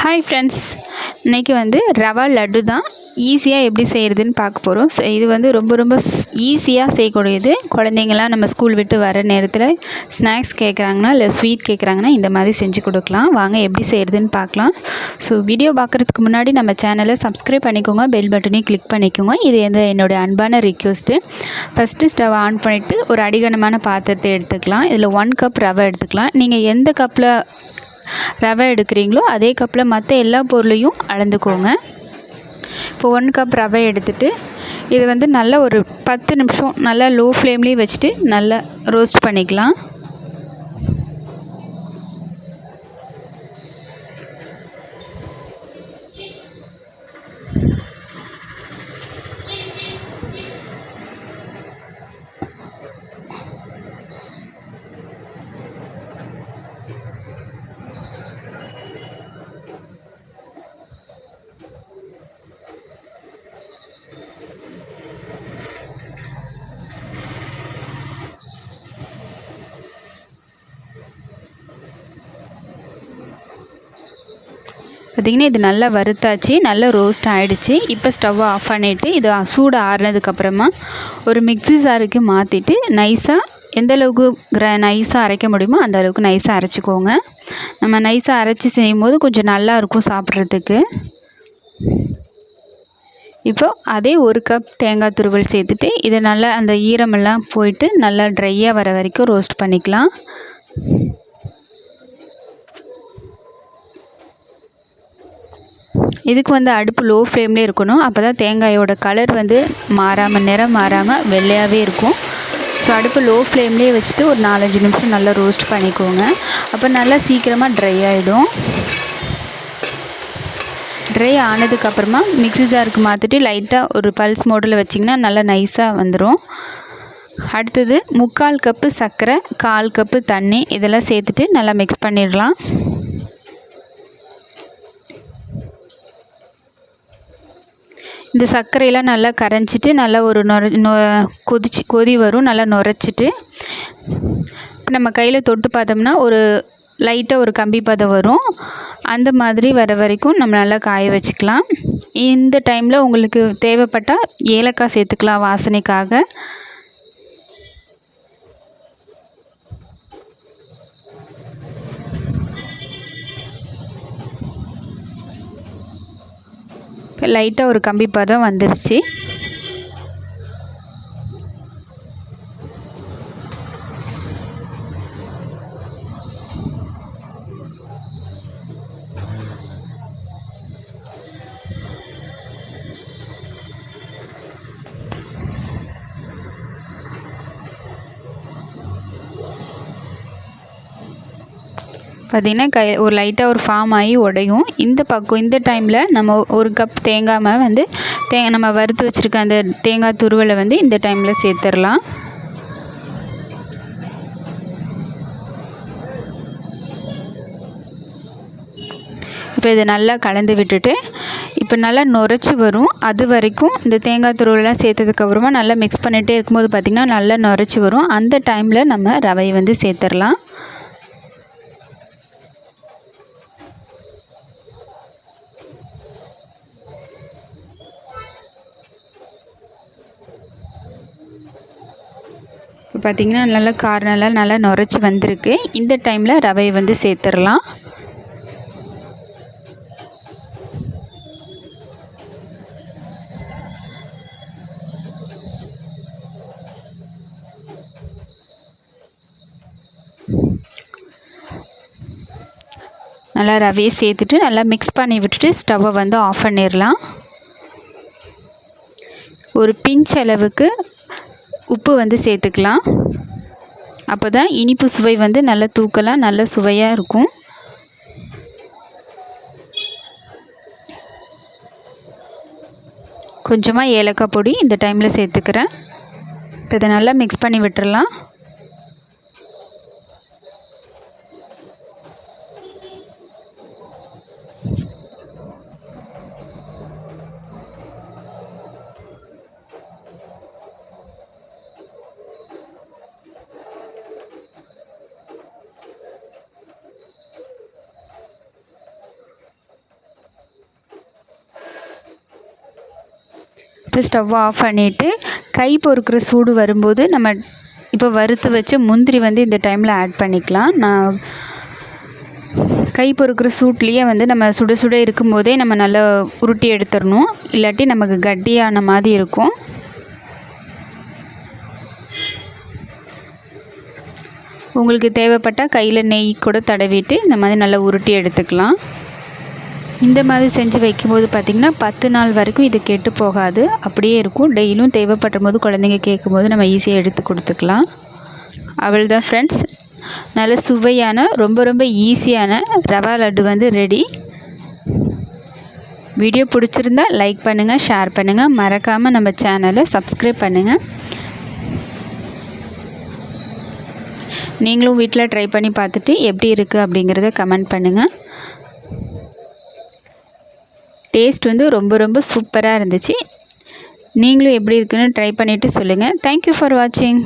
Hi friends, இன்றைக்கி ரவா லட்டு தான் ஈஸியாக எப்படி செய்கிறதுன்னு பார்க்க போகிறோம். ஸோ இது ரொம்ப ஈஸியாக செய்யக்கூடியது. குழந்தைங்களாம் நம்ம ஸ்கூல் விட்டு வர நேரத்தில் ஸ்நாக்ஸ் கேட்குறாங்கன்னா இல்லை ஸ்வீட் கேட்குறாங்கன்னா இந்த மாதிரி செஞ்சு கொடுக்கலாம். வாங்க எப்படி செய்கிறதுன்னு பார்க்கலாம். ஸோ வீடியோ பார்க்குறதுக்கு முன்னாடி நம்ம சேனலை சப்ஸ்கிரைப் பண்ணிக்கோங்க, பெல் பட்டனையும் கிளிக் பண்ணிக்கோங்க. இது என்னுடைய அன்பான ரிக்வெஸ்ட்டு. ஃபஸ்ட்டு ஸ்டவ் ஆன் பண்ணிவிட்டு ஒரு அடிகனமான பாத்திரத்தை எடுத்துக்கலாம். இதில் 1 கப் ரவை எடுத்துக்கலாம். நீங்கள் எந்த கப்பில் ரவை எடுக்கிறீங்களோ அதே கப்பில் மற்ற எல்லா பொருளையும் அளந்துக்கோங்க. இப்போ 1 கப் ரவை எடுத்துகிட்டு இது நல்லா ஒரு 10 நிமிஷம் நல்லா லோ ஃப்ளேம்லேயே வச்சுட்டு நல்லா ரோஸ்ட் பண்ணிக்கலாம். பார்த்திங்கன்னா இது நல்லா வறுத்தாச்சு, நல்லா ரோஸ்ட் ஆகிடுச்சு. இப்போ ஸ்டவ்வை ஆஃப் பண்ணிவிட்டு இது சூடு ஆறுனதுக்கப்புறமா ஒரு மிக்ஸி ஜாருக்கு மாற்றிட்டு நைஸாக எந்தளவுக்கு நைஸாக அரைக்க முடியுமோ அந்த அளவுக்கு நைஸாக அரைச்சிக்கோங்க. நம்ம நைஸாக அரைச்சி செய்யும்போது கொஞ்சம் நல்லாயிருக்கும் சாப்பிட்றதுக்கு. இப்போ அதே 1 கப் தேங்காய் துருவல் சேர்த்துட்டு இதை நல்லா அந்த ஈரமெல்லாம் போயிட்டு நல்லா ட்ரையாக வர வரைக்கும் ரோஸ்ட் பண்ணிக்கலாம். இதுக்கு அடுப்பு லோ ஃப்ளேம்லேயே இருக்கணும். அப்போ தான் தேங்காயோட கலர் மாறாமல் நிறம் மாறாமல் வெள்ளையாகவே இருக்கும். ஸோ அடுப்பு லோ ஃப்ளேம்லேயே வச்சுட்டு ஒரு 4-5 நிமிஷம் நல்லா ரோஸ்ட் பண்ணிக்கோங்க. அப்போ நல்லா சீக்கிரமாக ட்ரை ஆகிடும். ட்ரை ஆனதுக்கப்புறமா மிக்ஸி ஜாருக்கு மாற்றிட்டு லைட்டாக ஒரு பல்ஸ் மோடில் வச்சிங்கன்னா நல்லா நைஸாக வந்துடும். அடுத்தது 3/4 கப்பு சர்க்கரை, 1/4 கப்பு தண்ணி இதெல்லாம் சேர்த்துட்டு நல்லா மிக்ஸ் பண்ணிடலாம். இந்த சர்க்கரையெல்லாம் நல்லா கரைஞ்சிட்டு நல்லா ஒரு கொதி வரும். நல்லா நுரைச்சிட்டு இப்போ நம்ம கையில் தொட்டு பார்த்தோம்னா ஒரு லைட்டாக ஒரு கம்பி பதம் வரும். அந்த மாதிரி வர வரைக்கும் நம்ம நல்லா காய வச்சுக்கலாம். இந்த டைமில் உங்களுக்கு தேவைப்பட்டால் ஏலக்காய் சேர்த்துக்கலாம் வாசனைக்காக. இப்போ லைட்டாக ஒரு கம்பி பதம் வந்துருச்சு. பார்த்திங்கன்னா ஒரு லைட்டாக ஒரு ஃபார்ம் ஆகி உடையும். இந்த டைமில் நம்ம 1 கப் தேங்காய் நம்ம வறுத்து வச்சுருக்க அந்த தேங்காய் துருவலை இந்த டைமில் சேர்த்துடலாம். இப்போ இதை நல்லா கலந்து விட்டுட்டு இப்போ நல்லா நுரைச்சி வரும். அது வரைக்கும் இந்த தேங்காய் துருவெல்லாம் சேர்த்ததுக்கப்புறமா நல்லா மிக்ஸ் பண்ணிகிட்டே இருக்கும்போது பார்த்திங்கன்னா நல்லா நுரைச்சி வரும். அந்த டைமில் நம்ம ரவையை சேர்த்துடலாம். இப்போ பார்த்திங்கன்னா நல்லா கார்னெல்லாம் நல்லா நுரைச்சி வந்திருக்கு. இந்த டைமில் ரவையை சேர்த்துடலாம். நல்லா ரவையை சேர்த்துட்டு நல்லா மிக்ஸ் பண்ணி விட்டுட்டு ஸ்டவ்வை ஆஃப் பண்ணிடலாம். ஒரு பிஞ்ச் அளவுக்கு உப்பு சேர்த்துக்கலாம். அப்போ தான் இனிப்பு சுவை நல்லா தூக்கலாம், நல்ல சுவையாக இருக்கும். கொஞ்சமாக ஏலக்காய் பொடி இந்த டைமில் சேர்த்துக்கிறேன். இப்போ இதை நல்லா மிக்ஸ் பண்ணி விட்டுறலாம். இப்போ ஸ்டவ்வை ஆஃப் பண்ணிவிட்டு கை பொறுக்கிற சூடு வரும்போது நம்ம இப்போ வறுத்து வச்ச முந்திரி வந்து இந்த டைமில் ஆட் பண்ணிக்கலாம். நான் கை பொறுக்கிற சூட்லேயே வந்து நம்ம சுட சுட இருக்கும்போதே நம்ம நல்லா உருட்டி எடுத்துடணும், இல்லாட்டி நமக்கு கட்டியான மாதிரி இருக்கும். உங்களுக்கு தேவைப்பட்டால் கையில் நெய் கூட தடவிட்டு இந்த மாதிரி நல்லா உருட்டி எடுத்துக்கலாம். இந்த மாதிரி செஞ்சு வைக்கும்போது பார்த்திங்கன்னா 10 நாள் வரைக்கும் இது கெட்டு போகாது, அப்படியே இருக்கும். டெய்லியும் தேவைப்படும் போது குழந்தைங்க கேட்கும்போது நம்ம ஈஸியாக எடுத்து கொடுத்துக்கலாம். அவ்வளோதான் ஃப்ரெண்ட்ஸ், நல்ல சுவையான ரொம்ப ஈஸியான ரவா லட்டு வந்து ரெடி. வீடியோ பிடிச்சிருந்தா லைக் பண்ணுங்கள், ஷேர் பண்ணுங்கள், மறக்காமல் நம்ம சேனலை சப்ஸ்கிரைப் பண்ணுங்கள். நீங்களும் வீட்டில் ட்ரை பண்ணி பார்த்துட்டு எப்படி இருக்குது அப்படிங்கிறத கமெண்ட் பண்ணுங்கள். டேஸ்ட் வந்து ரொம்ப சூப்பராக இருந்துச்சு. நீங்களும் எப்படி இருக்குன்னு ட்ரை பண்ணிவிட்டு சொல்லுங்கள். தேங்க்யூ ஃபார் வாட்சிங்.